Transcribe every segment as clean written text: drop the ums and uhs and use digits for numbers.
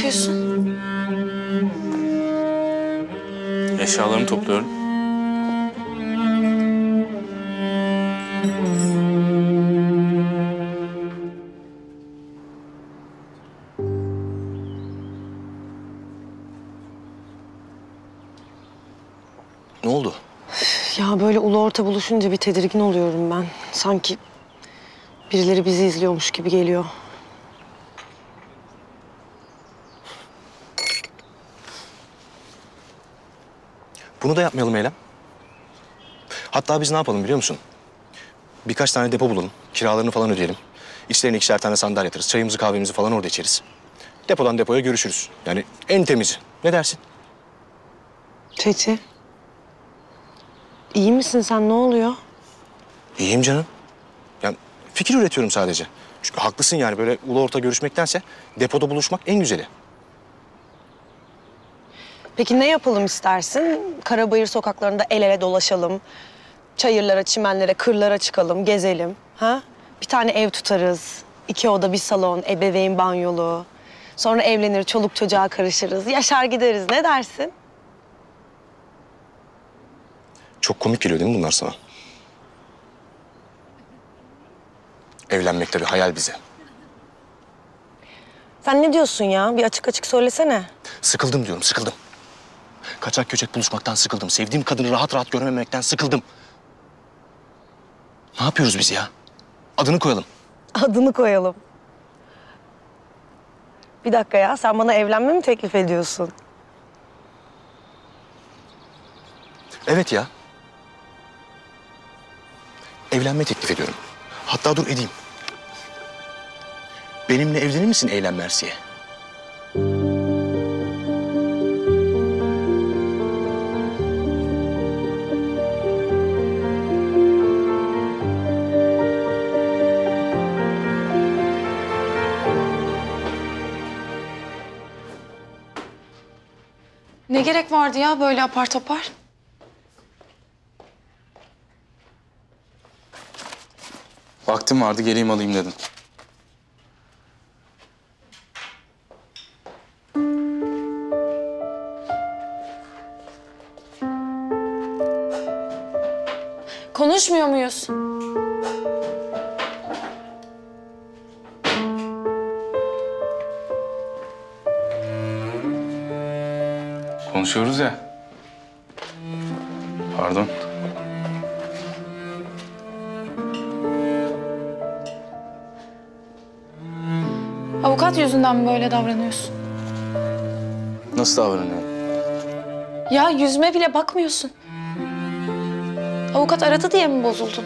yapıyorsun? Eşyalarımı topluyorum. Ne oldu? Ya böyle ulu orta buluşunca bir tedirgin oluyorum ben. Sanki birileri bizi izliyormuş gibi geliyor. Bunu da yapmayalım Eylem. Hatta biz ne yapalım biliyor musun? Birkaç tane depo bulalım. Kiralarını falan ödeyelim. İçlerine ikişer tane sandalye yatarız. Çayımızı kahvemizi falan orada içeriz. Depodan depoya görüşürüz. Yani en temizi. Ne dersin? Çeçi. İyi misin sen? Ne oluyor? İyiyim canım. Yani fikir üretiyorum sadece. Çünkü haklısın yani böyle ulu orta görüşmektense depoda buluşmak en güzeli. Peki ne yapalım istersin? Karabayır sokaklarında el ele dolaşalım. Çayırlara, çimenlere, kırlara çıkalım, gezelim. Ha? Bir tane ev tutarız. 2 oda, bir salon, ebeveyn banyolu. Sonra evlenir, çoluk çocuğa karışırız. Yaşar gideriz. Ne dersin? Çok komik geliyor değil mi bunlar sana? Evlenmek tabii hayal bize. Sen ne diyorsun ya? Bir açık açık söylesene. Sıkıldım diyorum, sıkıldım. Kaçak göçek buluşmaktan sıkıldım. Sevdiğim kadını rahat rahat görememekten sıkıldım. Ne yapıyoruz biz ya? Adını koyalım. Adını koyalım. Bir dakika ya, sen bana evlenme mi teklif ediyorsun? Evet ya. Evlenme teklif ediyorum. Hatta dur edeyim. Benimle evlenir misin Eylem Mersiye? Ne gerek vardı ya böyle apar topar? Vaktim vardı, geleyim alayım dedim. Konuşmuyor muyuz? Konuşuyoruz ya. Pardon. Avukat yüzünden mi böyle davranıyorsun? Nasıl davranıyorum? Ya yüzüme bile bakmıyorsun. Avukat aradı diye mi bozuldun?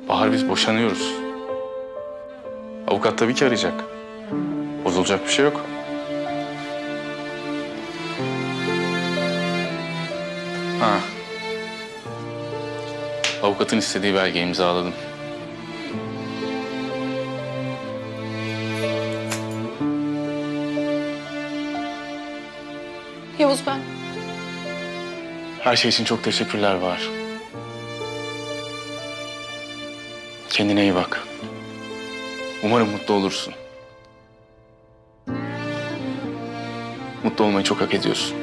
Bahar, biz boşanıyoruz. Avukat tabii ki arayacak. Bozulacak bir şey yok. Ha. Avukatın istediği belgeyi imzaladım. Yavuz ben. Her şey için çok teşekkürler Bahar. Kendine iyi bak. Umarım mutlu olursun. Mutlu olmayı çok hak ediyorsun.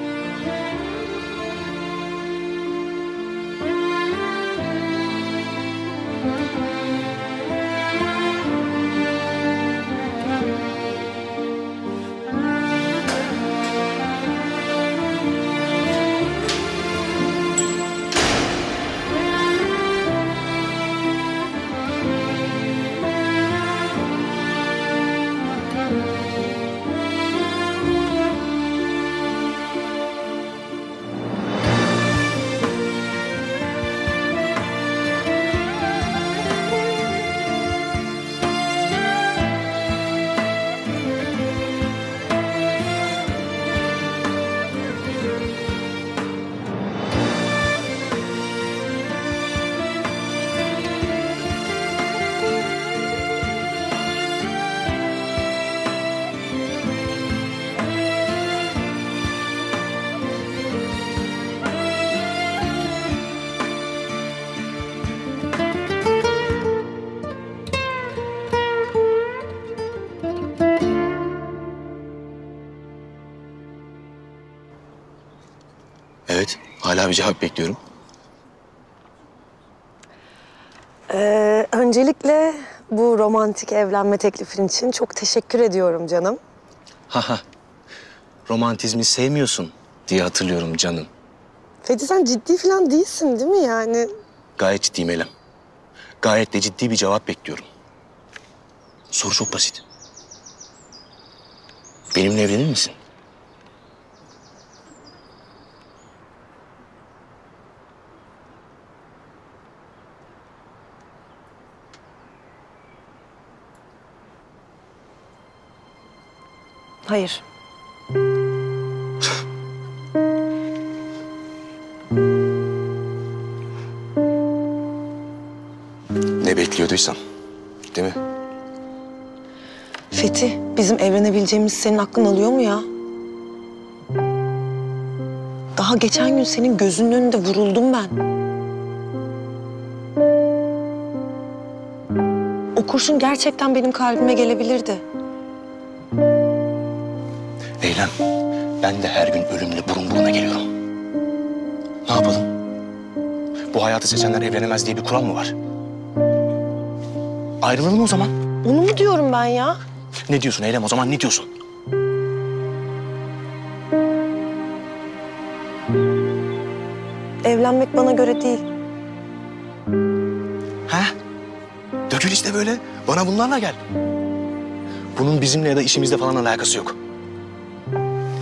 Hala bir cevap bekliyorum. Öncelikle bu romantik evlenme teklifin için çok teşekkür ediyorum canım. Haha. Romantizmi sevmiyorsun diye hatırlıyorum canım. Fethi sen ciddi falan değilsin değil mi yani? Gayet ciddiyim Eylem. Gayet de ciddi bir cevap bekliyorum. Soru çok basit. Benimle evlenir misin? Hayır. Ne bekliyorduysam, değil mi? Fethi, bizim evlenebileceğimiz senin aklın alıyor mu ya? Daha geçen gün senin gözünün önünde vuruldum ben. O kurşun gerçekten benim kalbime gelebilirdi. Eylem, ben de her gün ölümle burun buruna geliyorum. Ne yapalım? Bu hayatı seçenler evlenemez diye bir kural mı var? Ayrılalım o zaman. Onu mu diyorum ben ya? Ne diyorsun Eylem o zaman ne diyorsun? Evlenmek bana göre değil. He? Dökül işte böyle. Bana bunlarla gel. Bunun bizimle ya da işimizle falan alakası yok.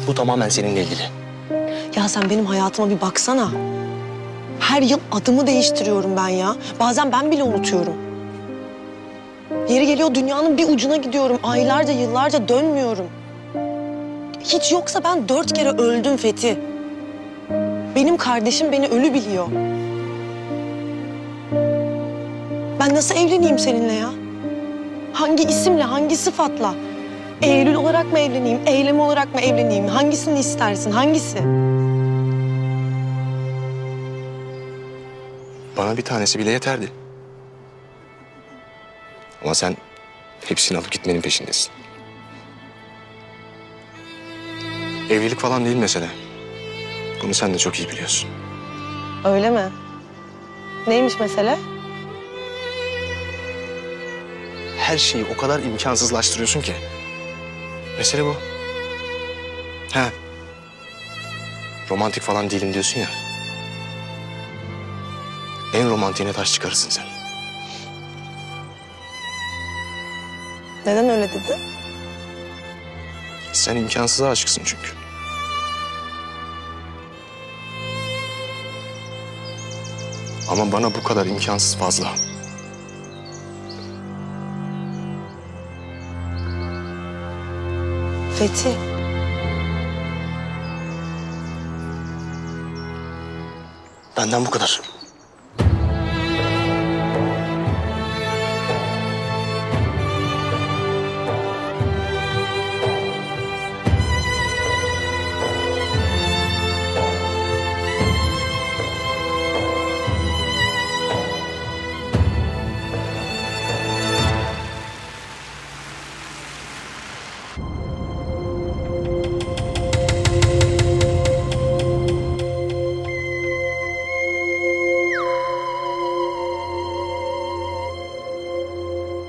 Bu tamamen seninle ilgili. Ya sen benim hayatıma bir baksana. Her yıl adımı değiştiriyorum ben ya. Bazen ben bile unutuyorum. Yeri geliyor dünyanın bir ucuna gidiyorum. Aylarca, yıllarca dönmüyorum. Hiç yoksa ben 4 kere öldüm Fethi. Benim kardeşim beni ölü biliyor. Ben nasıl evleneyim seninle ya? Hangi isimle, hangi sıfatla? Eylül olarak mı evleneyim, Eylem olarak mı evleneyim? Hangisini istersin, hangisi? Bana bir tanesi bile yeterdi. Ama sen hepsini alıp gitmenin peşindesin. Evlilik falan değil mesele. Bunu sen de çok iyi biliyorsun. Öyle mi? Neymiş mesele? Her şeyi o kadar imkansızlaştırıyorsun ki. Mesele bu. He. Romantik falan değilim diyorsun ya. En romantiğine taş çıkarırsın sen. Neden öyle dedi? Sen imkansıza aşıksın çünkü. Ama bana bu kadar imkansız fazla. Fethi. Benden bu kadar.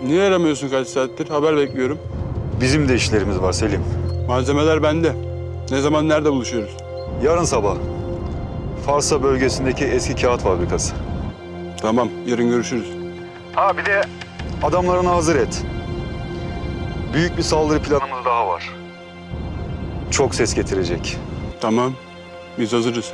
Niye aramıyorsun kaç saattir? Haber bekliyorum. Bizim de işlerimiz var Selim. Malzemeler bende. Ne zaman nerede buluşuyoruz? Yarın sabah Farsa bölgesindeki eski kağıt fabrikası. Tamam, yarın görüşürüz. Ha bir de adamlarını hazır et. Büyük bir saldırı planımız daha var. Çok ses getirecek. Tamam, biz hazırız.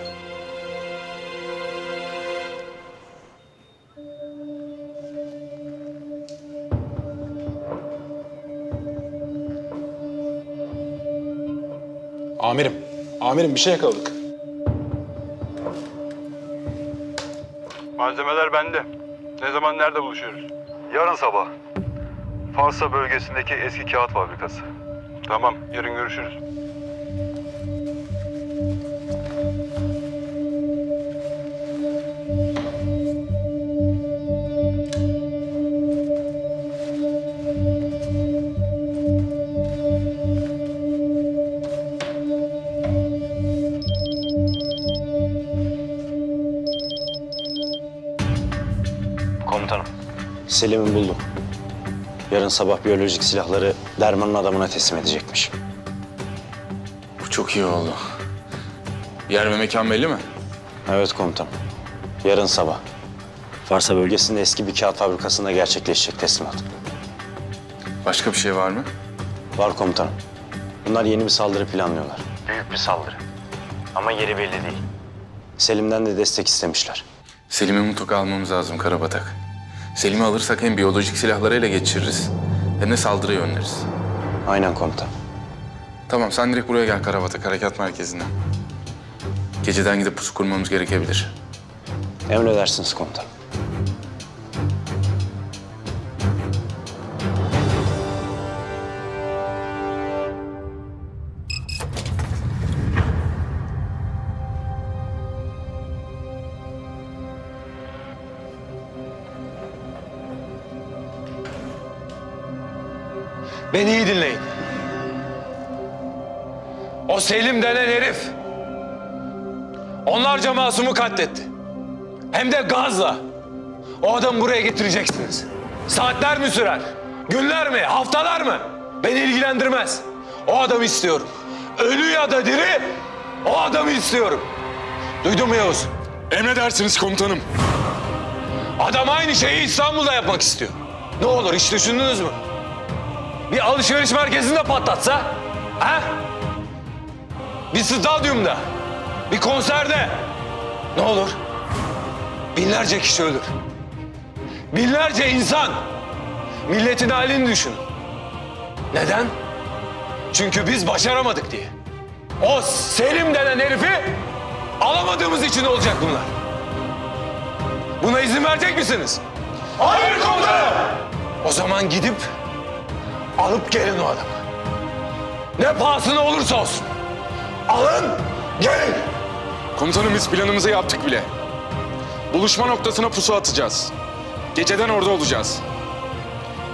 Amirim bir şey yakaladık. Malzemeler bende. Ne zaman nerede buluşuyoruz? Yarın sabah Farsa bölgesindeki eski kağıt fabrikası. Tamam, yarın görüşürüz. Komutanım. Selim'i buldum. Yarın sabah biyolojik silahları Derman'ın adamına teslim edecekmiş. Bu çok iyi oldu. Yer ve mekan belli mi? Evet komutanım. Yarın sabah. Varsa bölgesinde eski bir kağıt fabrikasında gerçekleşecek teslimat. Başka bir şey var mı? Var komutanım. Bunlar yeni bir saldırı planlıyorlar. Büyük bir saldırı. Ama yeri belli değil. Selim'den de destek istemişler. Selim'i mutlaka almamız lazım Karabatak. Selim'i alırsak hem biyolojik silahları ele geçiririz hem de saldırıya önleriz. Aynen komutanım. Tamam sen direkt buraya gel Karabatak harekat merkezinden. Geceden gidip pusu kurmamız gerekebilir. Emredersiniz komutanım. Beni iyi dinleyin. O Selim denen herif onlarca masumu katletti. Hem de gazla. O adamı buraya getireceksiniz. Saatler mi sürer? Günler mi? Haftalar mı? Beni ilgilendirmez. O adamı istiyorum. Ölü ya da diri o adamı istiyorum. Duydun mu Yavuz? Emredersiniz komutanım. Adam aynı şeyi İstanbul'da yapmak istiyor. Ne olur hiç düşündünüz mü? Bir alışveriş merkezinde patlatsa, ha? Bir stadyumda, bir konserde. Ne olur? Binlerce kişi ölür. Binlerce insan. Milletin halini düşün. Neden? Çünkü biz başaramadık diye. O Selim denen herifi alamadığımız için olacak bunlar. Buna izin verecek misiniz? Hayır komutanım! O zaman gidip alıp gelin o adamı. Ne pahasına olursa olsun. Alın, gelin. Komutanım biz planımızı yaptık bile. Buluşma noktasına pusu atacağız. Geceden orada olacağız.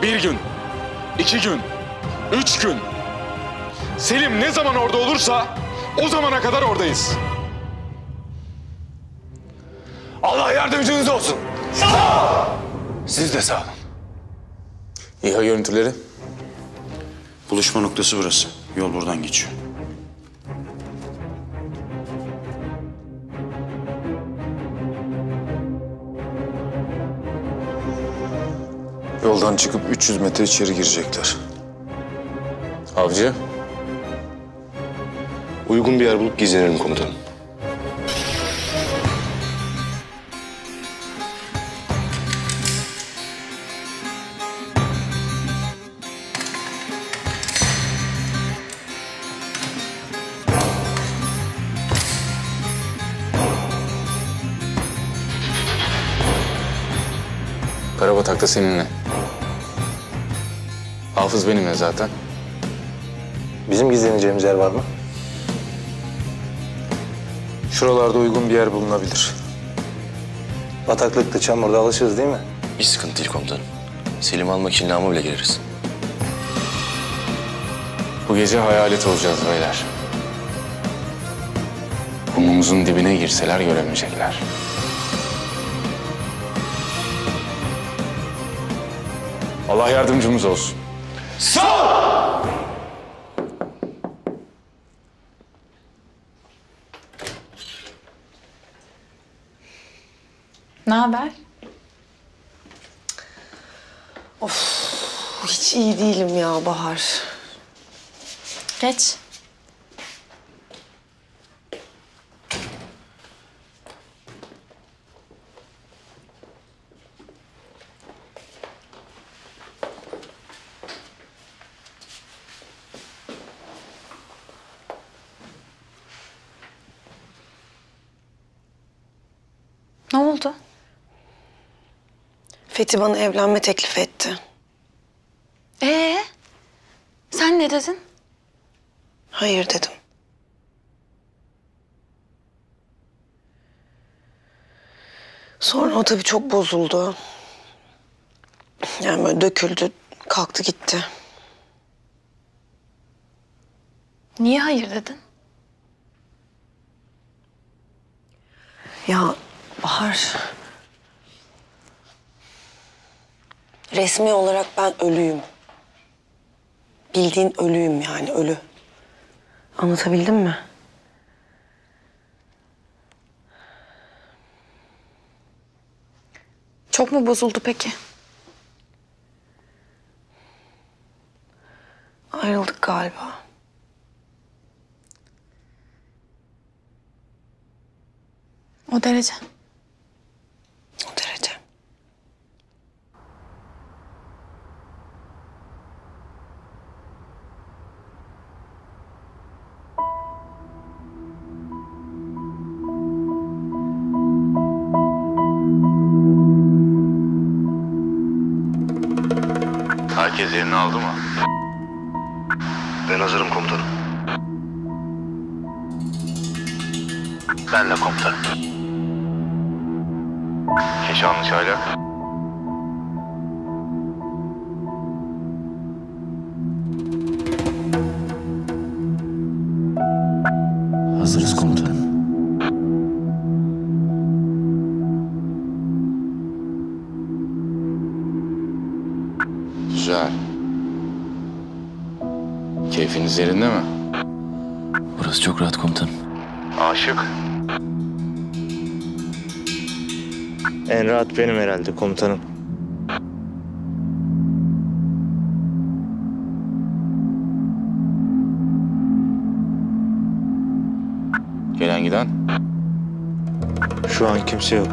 1 gün, 2 gün, 3 gün. Selim ne zaman orada olursa o zamana kadar oradayız. Allah yardımcınız olsun. Sağ ol. Siz de sağ olun. İHA görüntüleri. Buluşma noktası burası. Yol buradan geçiyor. Yoldan çıkıp 300 metre içeri girecekler. Avcı. Uygun bir yer bulup gizlenelim komutanım. Karabatak da seninle. Hafız benimle zaten. Bizim gizleneceğimiz yer var mı? Şuralarda uygun bir yer bulunabilir. Bataklıkta, çamurda alışırız değil mi? Hiç sıkıntı değil komutanım. Selim'i almak için lağma bile gireriz. Bu gece hayalet olacağız beyler. Burnumuzun dibine girseler göremeyecekler. Allah yardımcımız olsun. Ne haber? Hiç iyi değilim ya Bahar. Geç. Ne oldu? Fethi bana evlenme teklif etti. Sen ne dedin? Hayır dedim. Sonra o tabii çok bozuldu. Yani böyle döküldü, kalktı gitti. Niye hayır dedin? Ya Bahar... Resmi olarak ben ölüyüm. Bildiğin ölüyüm yani, ölü. Anlatabildim mi? Çok mu bozuldu peki? Ayrıldık galiba. O derece. O derece. Herkes yerini aldı mı? Ben hazırım komutanım. Ben de komutanım. Keşanlı Çaylak. Hazırız komutanım. Güzel. Keyfiniz yerinde mi? Burası çok rahat komutanım. Aşık. En rahat benim herhalde komutanım. Gelen giden? Şu an kimse yok.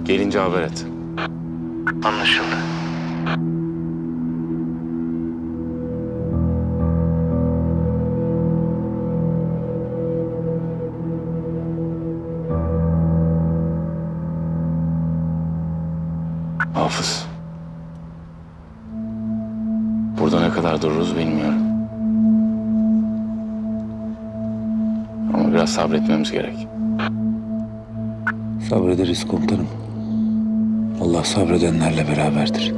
Gelince haber et. Anlaşıldı. Hafız. Burada ne kadar dururuz bilmiyorum. Ama biraz sabretmemiz gerek. Sabrederiz komutanım. Allah sabredenlerle beraberdir.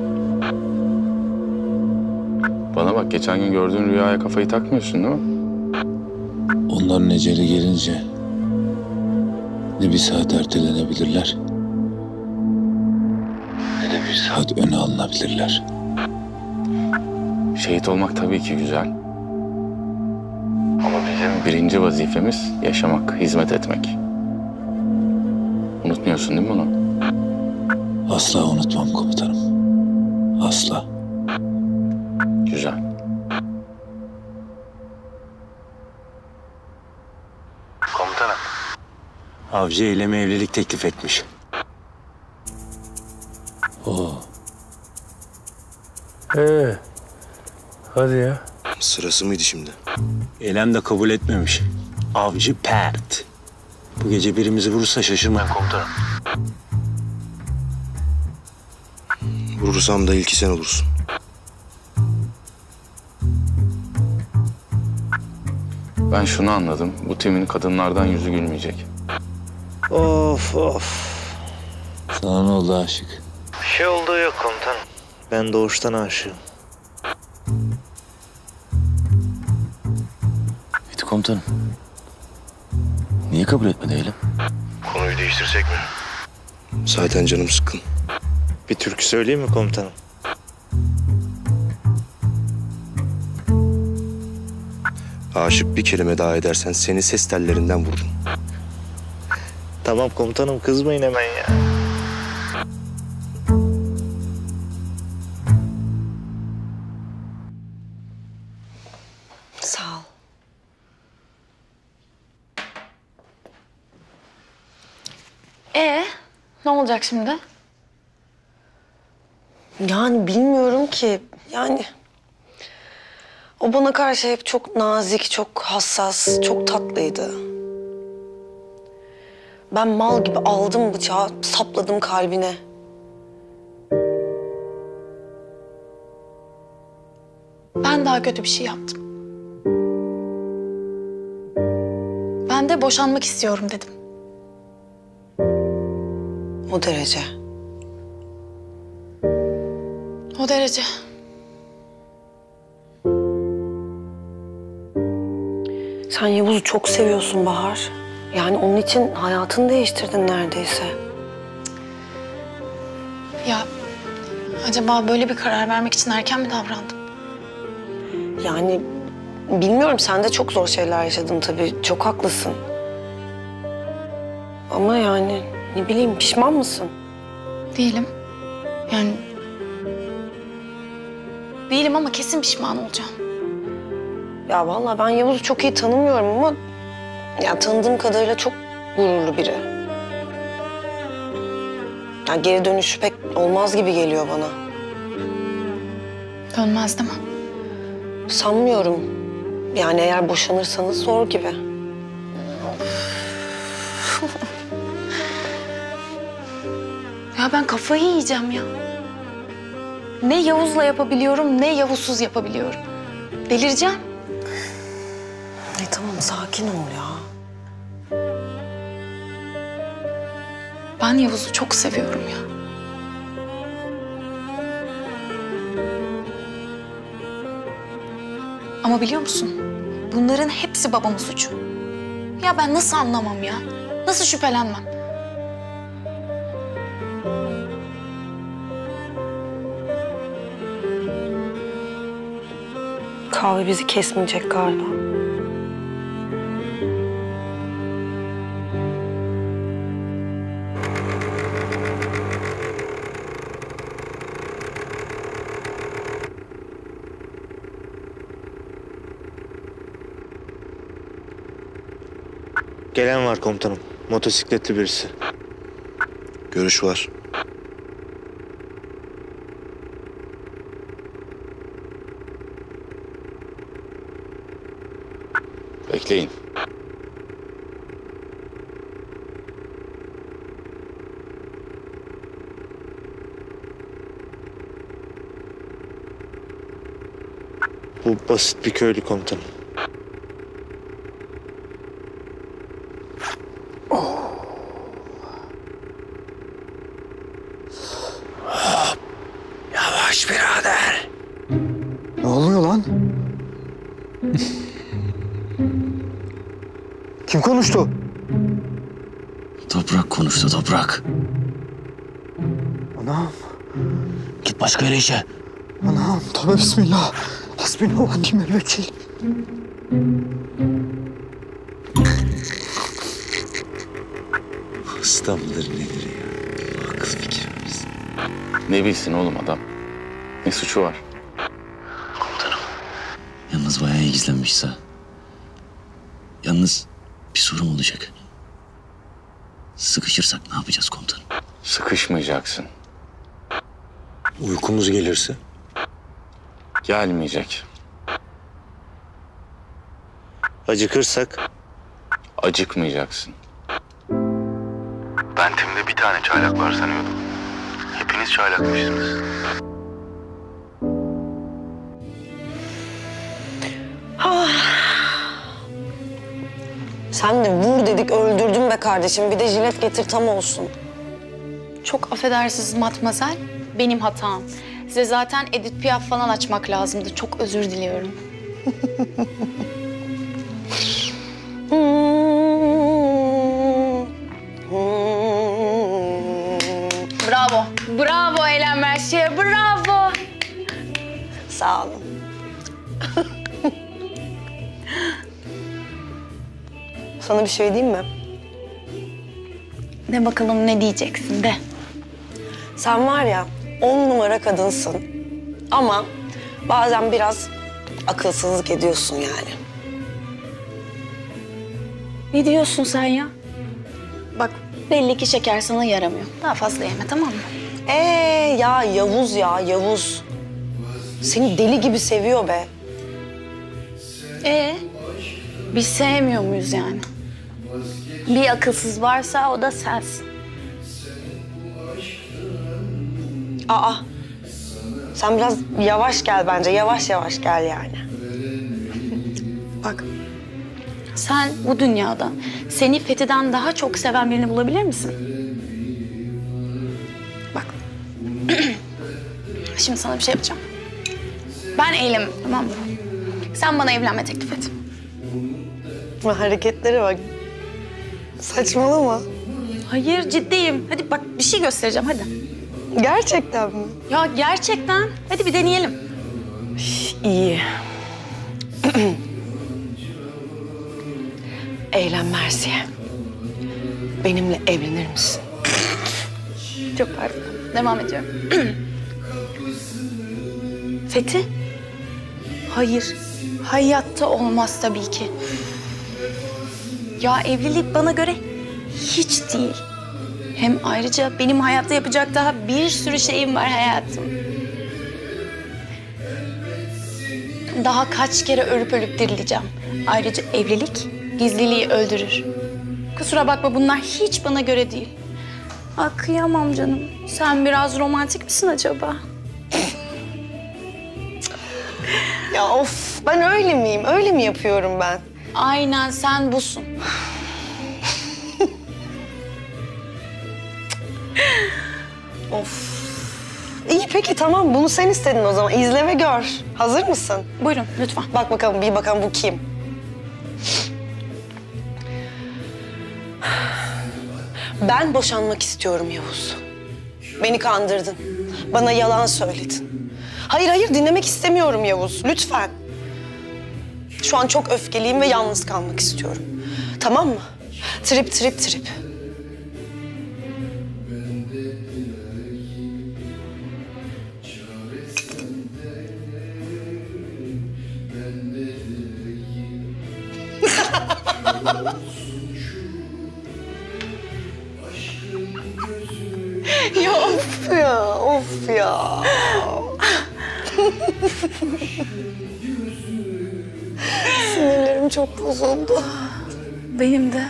Bana bak, geçen gün gördüğün rüyaya kafayı takmıyorsun değil mi? Onların eceli gelince ne bir saat ertelenebilirler ne de bir saat öne alınabilirler. Şehit olmak tabii ki güzel. Ama bizim birinci vazifemiz yaşamak, hizmet etmek. Unutmuyorsun değil mi bunu? Asla unutmam komutanım. Asla. Güzel. Komutanım. Avcı eyleme evlilik teklif etmiş. Oo. Hadi ya. Sırası mıydı şimdi? Eylem de kabul etmemiş. Avcı pert. Bu gece birimizi vurursa şaşırmam komutanım. Vurursam da ilki sen olursun. Ben şunu anladım. Bu timin kadınlardan yüzü gülmeyecek. Of of. Sana ne oldu aşık? Bir şey olduğu yok komutanım. Ben doğuştan aşığım. Bitti komutanım. Niye kabul etmedi Eylem? Konuyu değiştirsek mi? Zaten canım sıkkın. Bir türkü söyleyeyim mi komutanım? Aşık bir kelime daha edersen seni ses tellerinden vururum. Tamam komutanım, kızmayın hemen ya. Sağ ol. Ne olacak şimdi? Yani bilmiyorum ki. Yani o bana karşı hep çok nazik, çok hassas, çok tatlıydı. Ben mal gibi aldım bıçağı, sapladım kalbine. Ben daha kötü bir şey yaptım. Ben de boşanmak istiyorum dedim. O derece. O derece. Sen Yavuz'u çok seviyorsun Bahar. Yani onun için hayatını değiştirdin neredeyse. Ya Acaba böyle bir karar vermek için erken mi davrandım? Yani bilmiyorum, sen de çok zor şeyler yaşadın tabii. Çok haklısın. Ama yani ne bileyim, pişman mısın? Değilim. Yani... Değilim ama kesin pişman olacağım. Ya vallahi ben Yavuz'u çok iyi tanımıyorum ama... ya tanıdığım kadarıyla çok gururlu biri. Yani geri dönüşü pek olmaz gibi geliyor bana. Dönmez değil mi? Sanmıyorum. Yani eğer boşanırsanız zor gibi. Ya ben kafayı yiyeceğim ya. Ne Yavuz'la yapabiliyorum, ne Yavuz'suz yapabiliyorum. Delireceğim. Tamam, sakin ol ya. Ben Yavuz'u çok seviyorum ya. Ama biliyor musun? Bunların hepsi babamın suçu. Ya ben nasıl anlamam ya? Nasıl şüphelenmem? Kahve bizi kesmeyecek galiba. Gelen var komutanım. Motosikletli birisi. Görüş var. Bekleyin. Bu basit bir köylü komutanım. Yavaş birader. Ne oluyor lan? Kim konuştu? Toprak konuştu, toprak. Anam, Git başka yere işe. anam. Tövbe bismillah. Hasbinallah nimel vekil. Hasta mıdır nedir ya? Akıl fikirimiz. Ne bilsin oğlum adam? Ne suçu var? Yalnız bayağı iyi gizlenmişse. Yalnız bir sorum olacak. Sıkışırsak ne yapacağız komutanım? Sıkışmayacaksın. Uykumuz gelirse? Gelmeyecek. Acıkırsak? Acıkmayacaksın. Ben timde bir tane çaylak var sanıyordum. Hepiniz çaylakmışsınız. Sen de vur dedik öldürdün be kardeşim. Bir de jilet getir tam olsun. Çok affedersiniz matmazel. Benim hatam. Size zaten Edith Piaf falan açmak lazımdı. Çok özür diliyorum. Bravo. Bravo Eylem Merşe. Bravo. Sağ olun. Sana bir şey diyeyim mi? De bakalım ne diyeceksin de. Sen var ya 10 numara kadınsın. Ama bazen biraz akılsızlık ediyorsun yani. Ne diyorsun sen ya? Bak belli ki şeker sana yaramıyor. Daha fazla yeme tamam mı? Ya Yavuz ya Yavuz. Seni deli gibi seviyor be. Biz sevmiyor muyuz yani? Bir akılsız varsa o da sensin. Sen biraz yavaş gel bence. Yavaş yavaş gel yani. Bak sen bu dünyada seni Fethi'den daha çok seven birini bulabilir misin? Bak. Şimdi sana bir şey yapacağım. Ben Eylem'im tamam mı? Sen bana evlenme teklif et. Hareketlere bak. Saçmalama. Hayır ciddiyim. Hadi bak bir şey göstereceğim hadi. Gerçekten mi? Ya gerçekten. Hadi bir deneyelim. İyi. Eylem Mersiye. Benimle evlenir misin? Çok pardon. Devam ediyorum. Fethi? Hayır. Hayatta olmaz tabii ki. Ya evlilik bana göre hiç değil. Hem ayrıca benim hayatta yapacak daha bir sürü şeyim var hayatım. Daha kaç kere ölüp ölüp dirileceğim. Ayrıca evlilik gizliliği öldürür. Kusura bakma bunlar hiç bana göre değil. Aa, kıyamam canım. Sen biraz romantik misin acaba? Ya of, ben öyle miyim? Öyle mi yapıyorum ben? Aynen sen busun. Of. İyi peki tamam, bunu sen istedin o zaman. İzle ve gör. Hazır mısın? Buyurun lütfen. Bak bakalım, bir bakalım bu kim? Ben boşanmak istiyorum Yavuz. Beni kandırdın. Bana yalan söyledin. Hayır, dinlemek istemiyorum Yavuz. Lütfen. Şu an çok öfkeliyim ve yalnız kalmak istiyorum. Tamam mı? Trip. Of ya. Sinirlerim çok bozuldu. Benim de.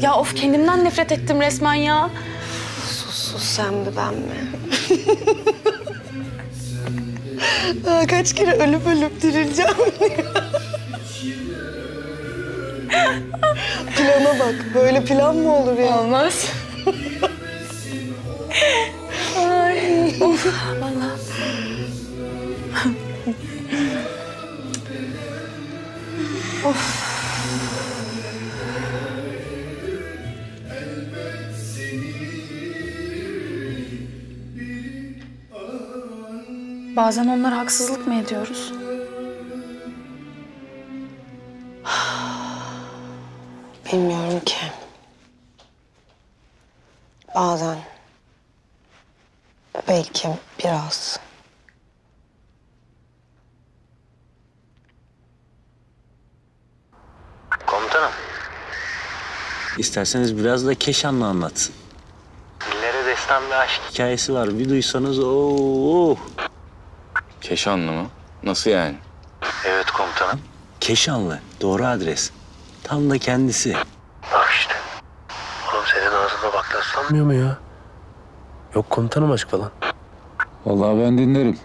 Ya of kendimden nefret ettim resmen ya. Sus sen mi ben mi? Daha kaç kere ölüp dirileceğim. Plana bak. Böyle plan mı olur ya? Olmaz. Ay, of vallahi. Of. Bazen onlara haksızlık mı ediyoruz? Bilmiyorum ki. Bazen. Belki biraz. Komutanım. İsterseniz biraz da Keşanlı anlatsın. Dillere destan bir aşk. Hikayesi var. Bir duysanız ooo. Keşanlı mı? Nasıl yani? Evet komutanım. Keşanlı. Doğru adres. Tam da kendisi. Bak işte. Oğlum senin ağzına bak sanmıyor mu ya? Yok komutanım aşk falan. Vallahi ben dinlerim.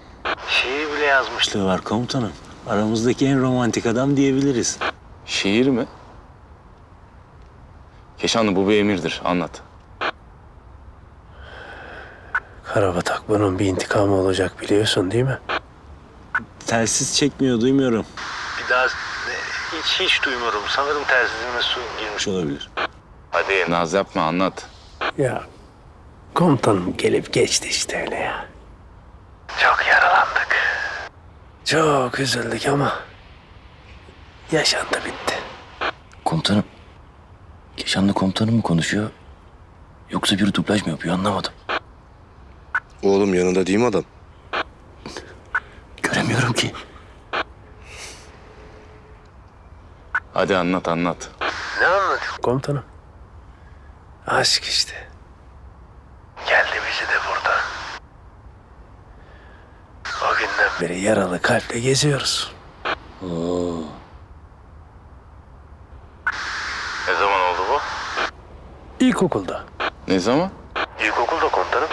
Şiir bile yazmış. İşte var komutanım. Aramızdaki en romantik adam diyebiliriz. Şiir mi? Keşanlı bu bir emirdir. Anlat. Karabatak bunun bir intikamı olacak biliyorsun değil mi? Telsiz çekmiyor, duymuyorum. Bir daha hiç duymuyorum. Sanırım tersizime su girmiş. Olabilir. Hadi naz yapma anlat. Ya komutanım gelip geçti işte öyle ya. Çok yaralandık. Çok üzüldük ama yaşandı bitti. Komutanım. Keşanlı komutanım mı konuşuyor? Yoksa bir dublaj mı yapıyor anlamadım. Oğlum yanında değil mi adam? Göremiyorum ki. Hadi anlat. Ne anlatayım? Komutanım. Aşk işte. Geldi bizi de burada. O günden beri yaralı kalple geziyoruz. Oo. Ne zaman oldu bu? İlkokulda. Ne zaman? İlkokulda komutanım.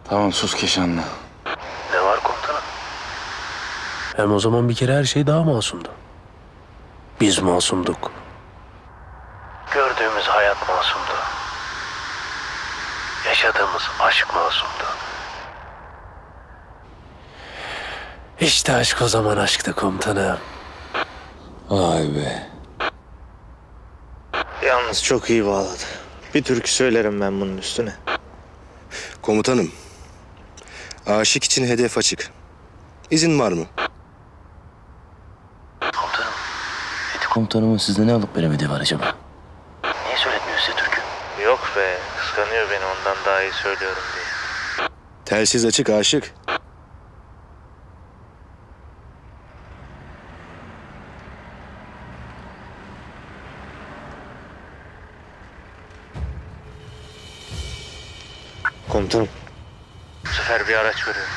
Tamam sus Keşanlı. Ne var komutanım? Hem o zaman bir kere her şey daha masumdu. Biz masumduk. Gördüğümüz hayat masumdu. Yaşadığımız aşk masumdu. İşte aşk o zaman aşktı komutanım. Vay be. Yalnız çok iyi bağladı. Bir türkü söylerim ben bunun üstüne. Komutanım, aşık için hedef açık. İzin var mı? Komutanımın sizde ne alıp veremediği var acaba? Niye söyletmiyor size türkü? Yok be, kıskanıyor beni ondan daha iyi söylüyorum diye. Telsiz açık aşık. Komutanım. Bu sefer bir araç görüyorum.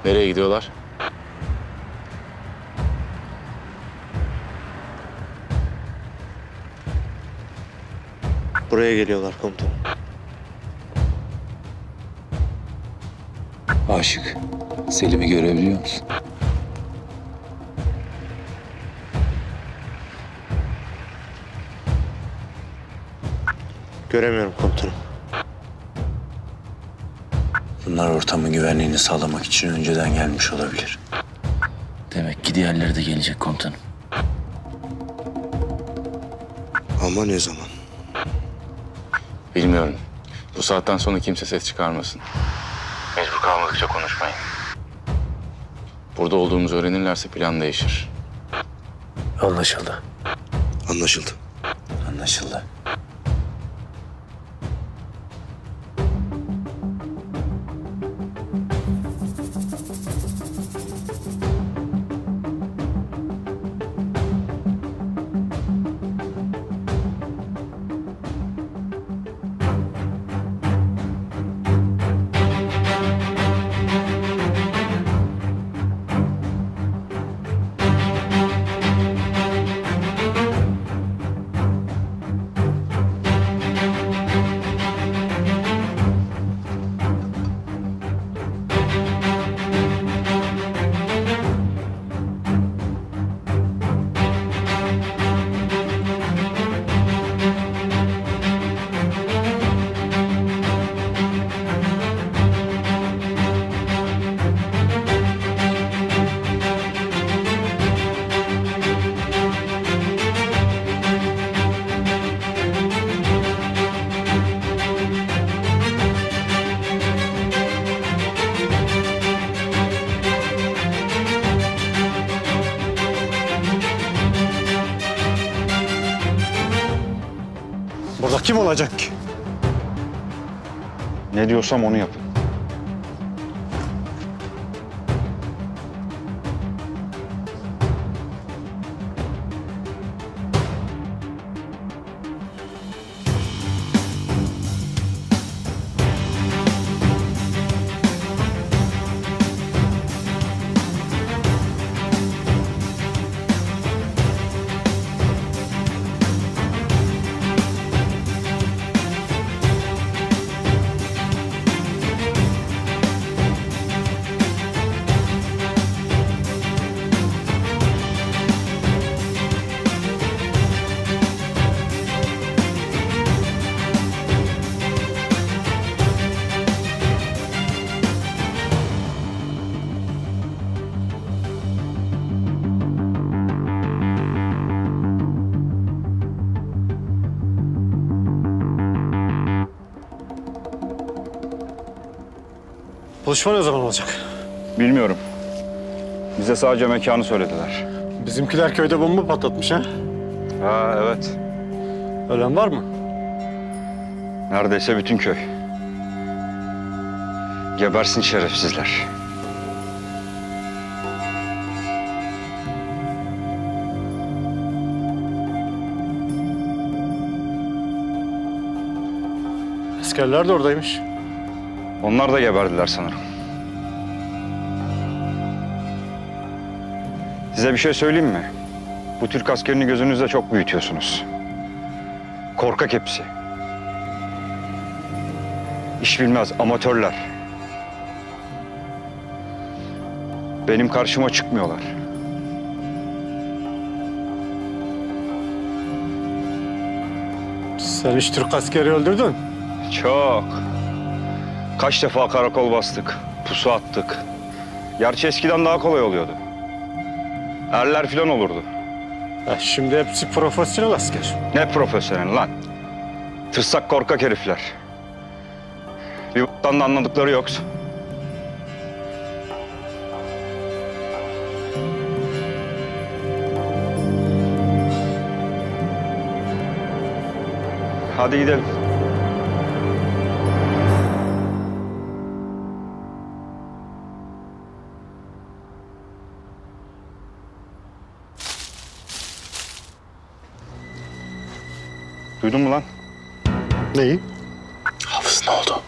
Nereye gidiyorlar? Buraya geliyorlar komutanım. Aşık, Selim'i görebiliyor musun? Göremiyorum komutanım. Bunlar ortamın güvenliğini sağlamak için önceden gelmiş olabilir. Demek ki diğerleri de gelecek komutanım. Ama ne zaman? Bilmiyorum. Bu saatten sonra kimse ses çıkarmasın. Mecbur kalmadıkça konuşmayın. Burada olduğumuzu öğrenirlerse plan değişir. Anlaşıldı. Anlaşıldı. Anlaşıldı. Burada kim olacak ki? Ne diyorsam onu yapın. Buluşma ne zaman olacak? Bilmiyorum. Bize sadece mekanı söylediler. Bizimkiler köyde bomba patlatmış ha? Ha evet. Ölen var mı? Neredeyse bütün köy. Gebersin şerefsizler. Askerler de oradaymış. Onlar da geberdiler sanırım. Size bir şey söyleyeyim mi? Bu Türk askerini gözünüzde çok büyütüyorsunuz. Korkak hepsi. İş bilmez, amatörler. Benim karşıma çıkmıyorlar. Sen hiç Türk askeri öldürdün. Çok. Kaç defa karakol bastık, pusu attık. Gerçi eskiden daha kolay oluyordu. Erler falan olurdu. Şimdi hepsi profesyonel asker. Ne profesyonel lan? Tırsak korkak herifler. Bir b***dan da anladıkları yoksa. Hadi gidelim. Duydun mu lan? Neyi? Hafız ne oldu?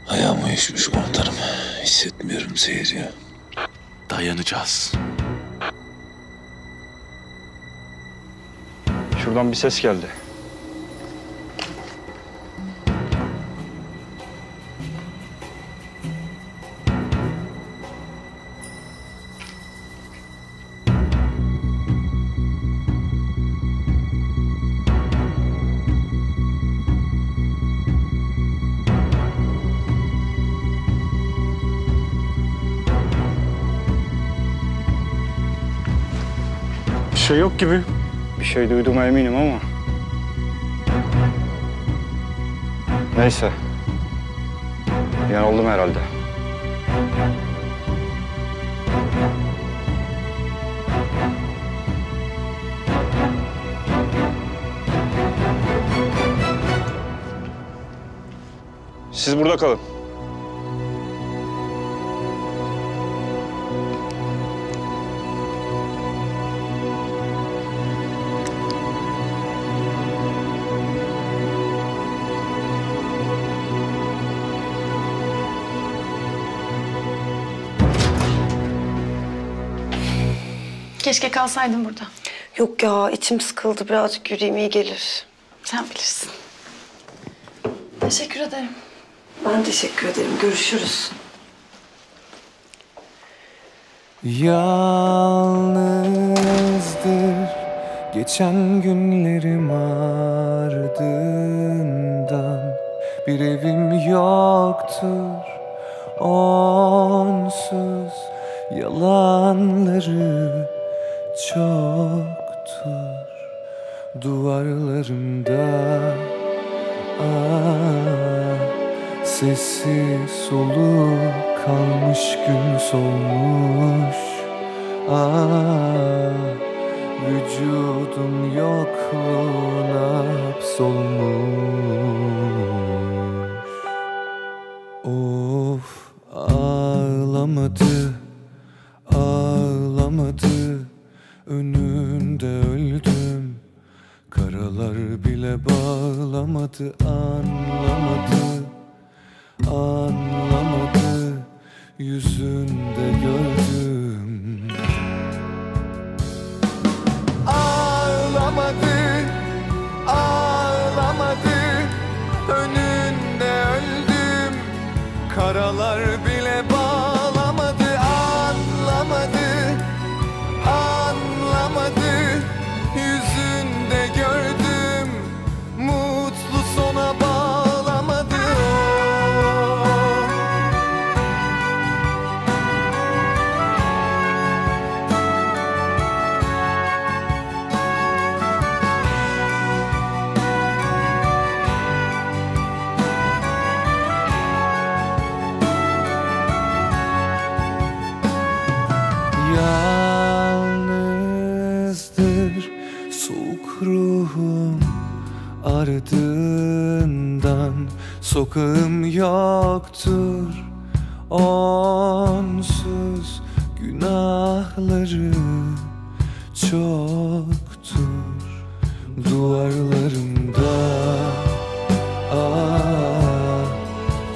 Ayağım uyuşmuş komutanım. Hissetmiyorum seyir. Dayanacağız. Şuradan bir ses geldi. Bir şey yok gibi. Bir şey duyduğuma eminim ama. Neyse. Yanıldım herhalde. Siz burada kalın. Keşke kalsaydın burada. Yok ya, içim sıkıldı. Birazcık yürüyeyim, iyi gelir. Sen bilirsin. Teşekkür ederim. Ben teşekkür ederim. Görüşürüz. Yalnızdır geçen günlerim ardından. Bir evim yoktur onsuz, yalanları çoktur duvarlarımda. Sessiz soluk kalmış, gün solmuş. Vücudum yokluğuna hapsolmuş. Of, ağlamadı, ağlamadı. Önünde öldüm. Karalar bile bağlamadı, anlamadı, anlamadı. Yüzünde gördüm. Ağlamadı, ağlamadı. Önünde öldüm. Karalar bile bağlamadı, anlamadı, anlamadı. Yüzünde gördüm, mutlu sona bağlamadı. Yalnızdır soğuk ruhum ardından. Sokağım yoktur onsuz, günahları çoktur duvarlarımda.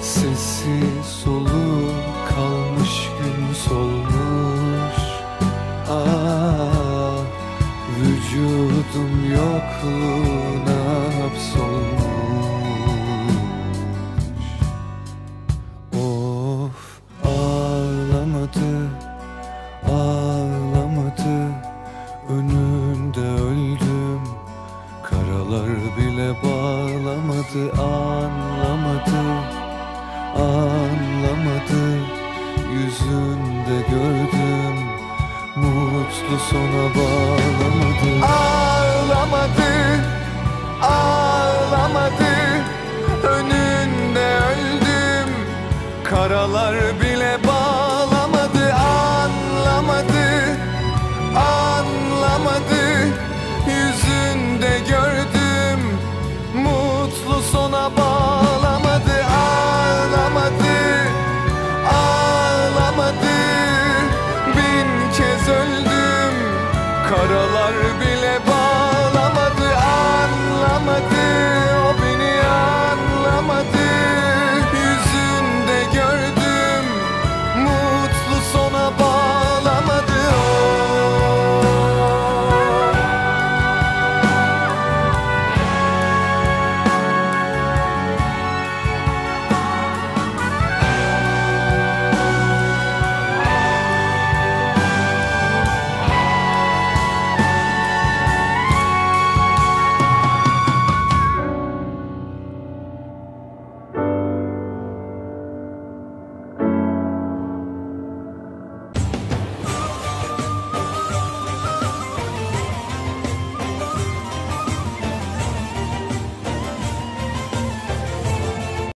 Sessiz soluk kalmış, gün solmuş. Vücudum yokluğuna hapsolmuş. Of, ağlamadı, ağlamadı. Önünde öldüm. Karalar bile bağlamadı, anlamadı, anlamadı. Yüzünde gördüm, mutlu sona bağlamadı.